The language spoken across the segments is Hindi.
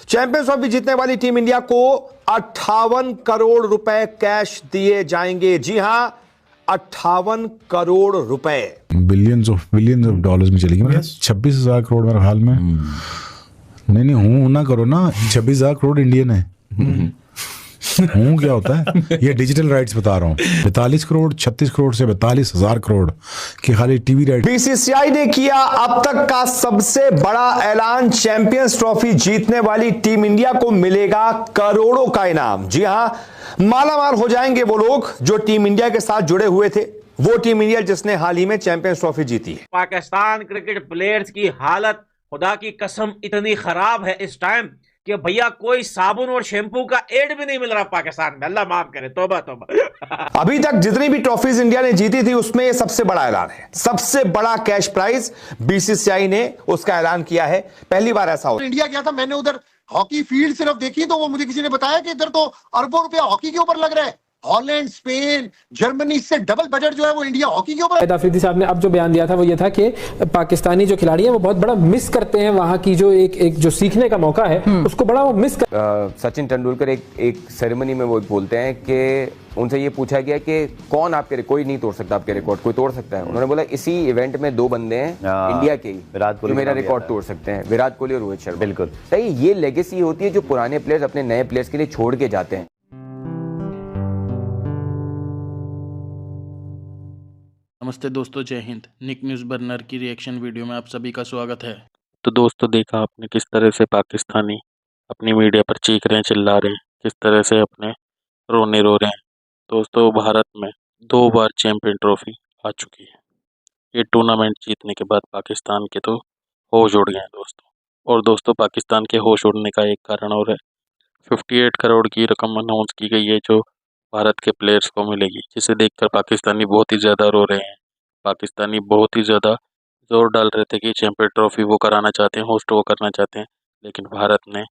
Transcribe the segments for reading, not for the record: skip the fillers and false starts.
चैंपियंस ट्रॉफी जीतने वाली टीम इंडिया को 58 करोड़ रुपए कैश दिए जाएंगे। जी हां, 58 करोड़ रुपए, बिलियंस ऑफ डॉलर्स में चलेगी। मतलब 26,000 करोड़ मेरे ख्याल में। नहीं हूं ना करो ना, 26,000 करोड़ इंडियन है। हूं क्या होता है? ये डिजिटल राइट्स बता रहा हूँ। 42 करोड़ 36 करोड़ से 42,000 करोड़ की खाली टीवी राइट। बीसीसीआई ने किया अब तक का सबसे बड़ा ऐलान। चैंपियंस ट्रॉफी जीतने वाली टीम इंडिया को मिलेगा करोड़ों का इनाम। जी हां, मालामाल हो जाएंगे वो लोग जो टीम इंडिया के साथ जुड़े हुए थे। वो टीम इंडिया जिसने हाल ही में चैंपियंस ट्रॉफी जीती है। पाकिस्तान क्रिकेट प्लेयर्स की हालत खुदा की कसम इतनी खराब है इस टाइम कि भैया कोई साबुन और शैम्पू का एड भी नहीं मिल रहा पाकिस्तान में। अल्लाह माफ करे, तौबा तौबा। अभी तक जितनी भी ट्रॉफीज इंडिया ने जीती थी उसमें ये सबसे बड़ा ऐलान है। सबसे बड़ा कैश प्राइज बीसीसीआई ने उसका ऐलान किया है। पहली बार ऐसा हो। इंडिया गया था, मैंने उधर हॉकी फील्ड सिर्फ देखी तो वो मुझे किसी ने बताया कि इधर तो अरबों रुपया हॉकी के ऊपर लग रहा है। हॉलैंड, स्पेन, जर्मनी से डबल बजट जो है वो इंडिया हॉकी के ऊपर। अफरीदी साहब ने अब जो बयान दिया था वो ये था कि पाकिस्तानी जो खिलाड़ी हैं वो बहुत बड़ा मिस करते हैं वहां की जो एक जो सीखने का मौका है उसको बड़ा वो मिस कर। सचिन तेंदुलकर एक सेरेमनी में वो बोलते हैं कि उनसे ये पूछा गया कि कौन आपके, कोई नहीं तोड़ सकता आपके रिकॉर्ड, कोई तोड़ सकता है? उन्होंने बोला इसी इवेंट में 2 बंदे हैं इंडिया के ही जो मेरा रिकॉर्ड तोड़ सकते हैं, विराट कोहली और रोहित शर्मा। बिल्कुल सही, ये लेगेसी होती है जो पुराने प्लेयर्स अपने नए प्लेयर्स के लिए छोड़ के जाते हैं। नमस्ते दोस्तों, जय हिंद। निक न्यूज़ बर्नर की रिएक्शन वीडियो में आप सभी का स्वागत है। तो दोस्तों, देखा आपने किस तरह से पाकिस्तानी अपनी मीडिया पर चीख रहे हैं, चिल्ला रहे हैं, किस तरह से अपने रोने रो रहे हैं। दोस्तों, भारत में 2 बार चैंपियन ट्रॉफी आ चुकी है। ये टूर्नामेंट जीतने के बाद पाकिस्तान के तो होश उड़ गए हैं दोस्तों। और दोस्तों, पाकिस्तान के होश उड़ने का एक कारण और है। 58 करोड़ की रकम अनाउंस की गई है जो भारत के प्लेयर्स को मिलेगी, जिसे देखकर पाकिस्तानी बहुत ही ज़्यादा रो रहे हैं। पाकिस्तानी बहुत ही ज़्यादा जोर डाल रहे थे कि चैंपियन ट्रॉफी वो कराना चाहते हैं, होस्ट वो करना चाहते हैं, लेकिन भारत ने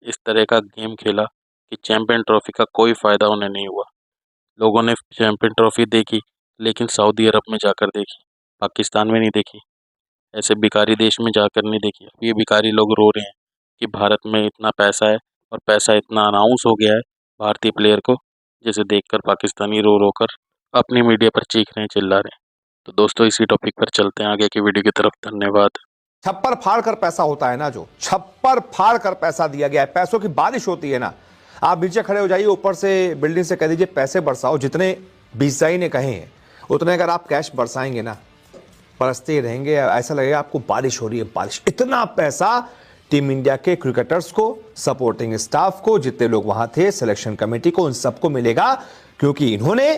इस तरह का गेम खेला कि चैंपियन ट्रॉफी का कोई फ़ायदा उन्हें नहीं हुआ। लोगों ने चैंपियन ट्रॉफी देखी लेकिन सऊदी अरब में जाकर देखी, पाकिस्तान में नहीं देखी। ऐसे भिखारी देश में जाकर नहीं देखी। ये भिखारी लोग रो रहे हैं कि भारत में इतना पैसा है और पैसा इतना अनाउंस हो गया है भारतीय प्लेयर को, जिसे देखकर पाकिस्तानी रो रो कर अपनी मीडिया पर चीख रहे हैं, चिल्ला रहे हैं। तो दोस्तों, इसी टॉपिक पर चलते हैं आगे की वीडियो की तरफ। धन्यवाद। छप्पर फाड़ कर पैसा होता है ना, जो छप्पर फाड़ कर पैसा दिया गया है, पैसों की बारिश होती है ना। आप नीचे खड़े हो जाइए, ऊपर से बिल्डिंग से कह दीजिए पैसे बरसाओ। जितने बीसीसीआई ने कहे हैं उतने अगर आप कैश बरसाएंगे ना, बरसते रहेंगे, ऐसा लगेगा आपको बारिश हो रही है, बारिश। इतना पैसा टीम इंडिया के क्रिकेटर्स को, सपोर्टिंग स्टाफ को, जितने लोग वहां थे, सिलेक्शन कमेटी को, उन सबको मिलेगा, क्योंकि इन्होंने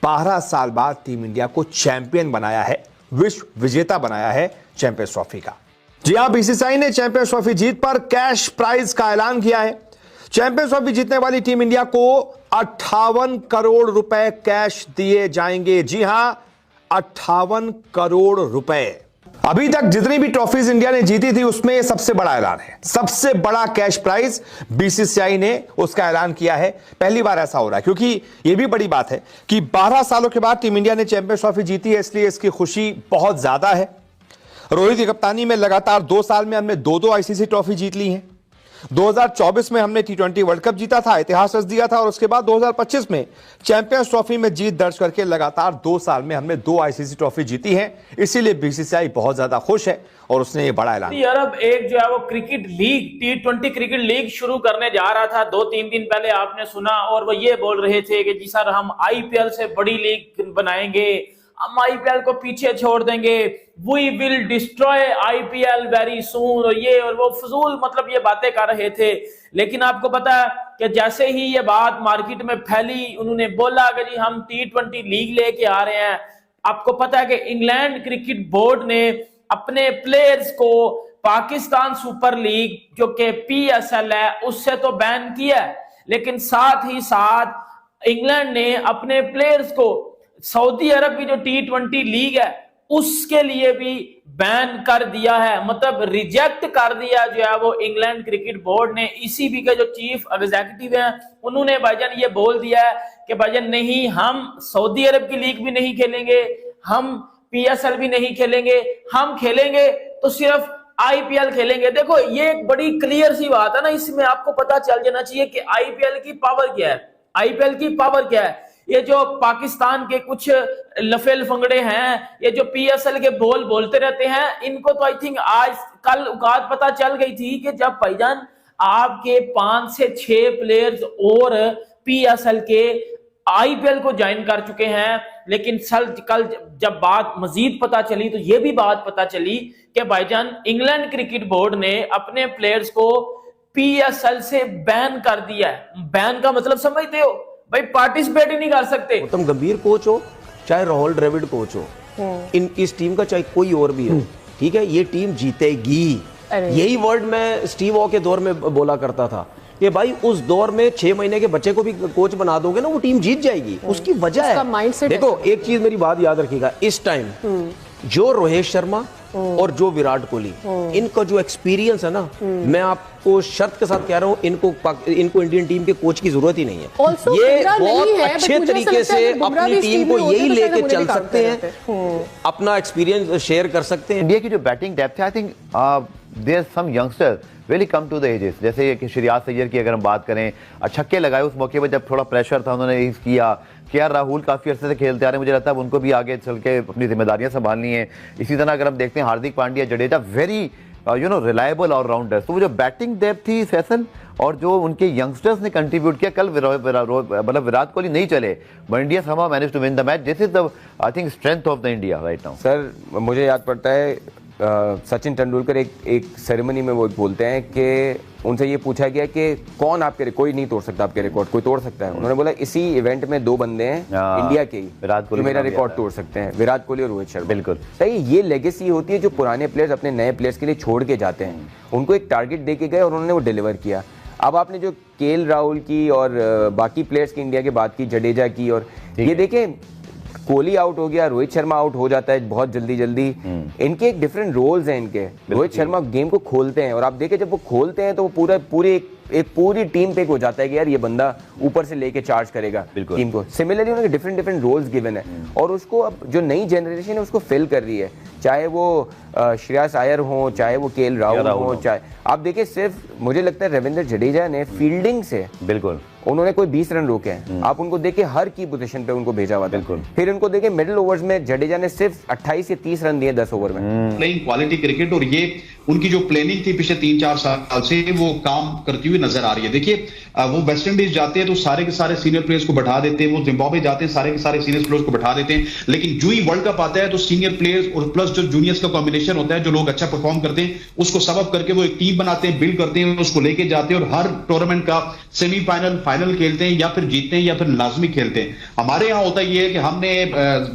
12 साल बाद टीम इंडिया को चैंपियन बनाया है, विश्व विजेता बनाया है चैंपियंस ट्रॉफी का। जी हां, बीसीसीआई ने चैंपियंस ट्रॉफी जीत पर कैश प्राइज का ऐलान किया है। चैंपियंस ट्रॉफी जीतने वाली टीम इंडिया को 58 करोड़ रुपए कैश दिए जाएंगे। जी हां, 58 करोड़ रुपए। अभी तक जितनी भी ट्रॉफीज इंडिया ने जीती थी उसमें यह सबसे बड़ा ऐलान है। सबसे बड़ा कैश प्राइज बीसीसीआई ने उसका ऐलान किया है। पहली बार ऐसा हो रहा है, क्योंकि यह भी बड़ी बात है कि 12 सालों के बाद टीम इंडिया ने चैंपियंस ट्रॉफी जीती है, इसलिए इसकी खुशी बहुत ज्यादा है। रोहित की कप्तानी में लगातार 2 साल में हमने 2 आईसीसी ट्रॉफी जीत ली है। 2024 में हमने T20 वर्ल्ड कप जीता था, इतिहास रच दिया था, और उसके बाद 2025 में चैंपियंस ट्रॉफी में जीत दर्ज करके लगातार 2 साल में हमने 2 आईसीसी ट्रॉफी जीती है। इसीलिए बीसीसीआई बहुत ज्यादा खुश है और उसने ये बड़ा ऐलान। अरब एक जो है वो cricket league, T20 cricket league शुरू करने जा रहा था। 2-3 दिन पहले आपने सुना, और वो ये बोल रहे थे कि जी सर, हम आईपीएल से बड़ी लीग बनाएंगे, हम आईपीएल को पीछे छोड़ देंगे, we will destroy IPL very soon, और ये और वो फजूल मतलब ये बातें कर रहे थे। लेकिन आपको पता है कि जैसे ही ये बात मार्केट में फैली, उन्होंने बोला कि जी हम T20 लीग लेके आ रहे हैं। आपको पता है कि इंग्लैंड क्रिकेट बोर्ड ने अपने प्लेयर्स को पाकिस्तान सुपर लीग जो कि PSL है उससे तो बैन किया है, लेकिन साथ ही साथ इंग्लैंड ने अपने प्लेयर्स को सऊदी अरब की जो T20 लीग है उसके लिए भी बैन कर दिया है, मतलब रिजेक्ट कर दिया जो है वो इंग्लैंड क्रिकेट बोर्ड ने। ECB के जो चीफ एग्जीक्यूटिव हैं उन्होंने भाईजान ये बोल दिया है कि भाईजान नहीं, हम सऊदी अरब की लीग भी नहीं खेलेंगे, हम PSL भी नहीं खेलेंगे, हम खेलेंगे तो सिर्फ आईपीएल खेलेंगे। देखो ये एक बड़ी क्लियर सी बात है ना, इसमें आपको पता चल जाना चाहिए कि आईपीएल की पावर क्या है। आईपीएल की पावर क्या है? ये जो पाकिस्तान के कुछ लफेल फंगड़े हैं, ये जो पीएसएल के बोल बोलते रहते हैं, इनको तो आई थिंक आज कल औकात पता चल गई थी कि जब भाईजान आपके 5 से 6 प्लेयर्स और पीएसएल के आईपीएल को ज्वाइन कर चुके हैं। लेकिन कल जब बात मजीद पता चली तो ये भी बात पता चली कि भाईजान इंग्लैंड क्रिकेट बोर्ड ने अपने प्लेयर्स को पीएसएल से बैन कर दिया है। बैन का मतलब समझते हो भाई, पार्टिसिपेट ही नहीं कर सकते। गौतम गंभीर कोच हो चाहे राहुल द्रविड़ कोच हो, इस टीम का चाहे कोई और भी हो, ठीक है, ये टीम जीतेगी। यही वर्ड मैं स्टीव वॉ के दौर में बोला करता था कि भाई उस दौर में 6 महीने के बच्चे को भी कोच बना दोगे ना, वो टीम जीत जाएगी। उसकी वजह है, देखो एक चीज मेरी बात याद रखिएगा, इस टाइम जो रोहित शर्मा और जो विराट कोहली, इनका जो एक्सपीरियंस है ना, मैं आपको शर्त के साथ कह रहा हूँ, इनको इंडियन टीम के कोच की जरूरत ही नहीं है। ये बहुत अच्छे तरीके से अपनी टीम को यही लेके चल सकते हैं, अपना एक्सपीरियंस शेयर कर सकते हैं। इंडिया की जो बैटिंग डेप्थ है, I think there some youngsters really come to the ages. जैसे कि श्रेयस अय्यर की अगर हम बात करें, छक्के लगाए उस मौके पर जब थोड़ा प्रेशर था, उन्होंने किया। केएल राहुल काफी अर्से से खेलते आ रहे हैं, मुझे लगता है उनको भी आगे चल के अपनी जिम्मेदारियां संभालनी है। इसी तरह अगर हम देखते हैं Hardik Pandya, Jadeja, very reliable allrounder. तो वो जो बैटिंग डेप्थ थी फैसल, और जो उनके यंगस्टर्स ने कंट्रीब्यूट किया, कल मतलब विराट कोहली नहीं चले, but India somehow managed to win the match. This is the, I think, strength of the India right now. Sir मुझे याद पड़ता है सचिन तेंदुलकर एक सेरेमनी में वो बोलते हैं कि उनसे ये पूछा गया कि कौन आपके, कोई नहीं तोड़ सकता आपके रिकॉर्ड, कोई तोड़ सकता है। उन्होंने बोला इसी इवेंट में 2 बंदे हैं इंडिया के ही जो मेरा रिकॉर्ड तोड़ सकते हैं, विराट कोहली और रोहित शर्मा। बिल्कुल सही, ये लेगेसी होती है जो पुराने प्लेयर्स अपने नए प्लेयर्स के लिए छोड़ के जाते हैं। उनको एक टारगेट दे के गए और उन्होंने वो डिलीवर किया। अब आपने जो केएल राहुल की और बाकी प्लेयर्स की इंडिया की बात की, जडेजा की, और ये देखें कोहली आउट हो गया, रोहित शर्मा आउट हो जाता है बहुत जल्दी जल्दी। इनके एक डिफरेंट रोल्स हैं इनके। रोहित शर्मा गेम को खोलते हैं, और आप देखें जब वो खोलते हैं तो वो पूरी टीम पे हो जाता है कि यार ये बंदा ऊपर से लेके चार्ज करेगा टीम को। सिमिलरली उन्हें डिफरेंट रोल्स गिवन है, और उसको अब जो नई जनरेशन है उसको फिल कर रही है, चाहे वो श्रेयस अय्यर हो, चाहे वो केएल राहुल हो, चाहे आप देखिए सिर्फ मुझे लगता है रविंद्र जडेजा ने फील्डिंग से बिल्कुल उन्होंने कोई 20 रन रोके हैं। आप उनको देखिए हर की पोजीशन पे उनको भेजा हुआ था। फिर उनको देखिए मिडिल ओवर्स में जडेजा ने सिर्फ 28 या 30 रन दिए 10 ओवर में। प्लेइंग क्वालिटी क्रिकेट, और ये उनकी जो प्लानिंग थी पिछले 3-4 साल से वो काम करती हुई नजर आ रही है। देखिए वो वेस्ट इंडीज जाते हैं तो सारे के सारे सीनियर प्लेयर्स को बैठा देते हैं, वो जिम्बाब्वे जाते हैं सारे के सारे सीनियर प्लेयर्स को बैठा देते हैं, लेकिन जो ही वर्ल्ड कप आता है तो सीनियर प्लेयर्स और प्लस जो जूनियर्स का कॉम्बिनेशन होता है, जो लोग अच्छा परफॉर्म करते हैं उसको सबअप करके वो एक टीम बनाते हैं, बिल्ड करते हैं, उसको लेके जाते हैं और हर टूर्नामेंट का सेमीफाइनल, फाइनल खेलते हैं, या फिर जीतते हैं या फिर लाजमी खेलते हैं। हमारे यहाँ होता ये है कि हमने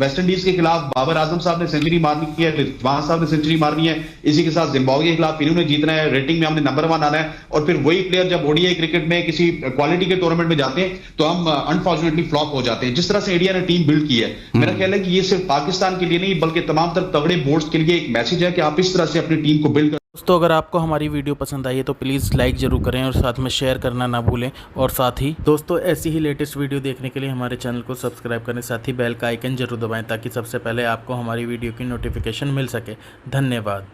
वेस्ट इंडीज के खिलाफ बाबर आजम साहब ने सेंचुरी मारनी है, रिजवान साहब ने सेंचुरी मारनी है, इसी के साथ जिम्बाब्वे के खिलाफ इन्होंने जीतना है, रेटिंग में हमने नंबर 1 आना है, और फिर वही प्लेयर जब ओडीआई क्रिकेट में किसी क्वालिटी के टूर्नामेंट में जाते हैं तो हम अनफॉर्चुनेटली फ्लॉप हो जाते हैं। जिस तरह से इंडिया ने टीम बिल्ड की है, मेरा ख्याल है कि ये सिर्फ पाकिस्तान के लिए नहीं बल्कि तमाम तगड़े बोर्ड्स के लिए एक मैसेज है कि आप इस तरह से अपनी टीम को बिल्ड। दोस्तों अगर आपको हमारी वीडियो पसंद आई है तो प्लीज़ लाइक ज़रूर करें और साथ में शेयर करना ना भूलें। और साथ ही दोस्तों ऐसी ही लेटेस्ट वीडियो देखने के लिए हमारे चैनल को सब्सक्राइब करें, साथ ही बेल का आइकन जरूर दबाएं ताकि सबसे पहले आपको हमारी वीडियो की नोटिफिकेशन मिल सके। धन्यवाद।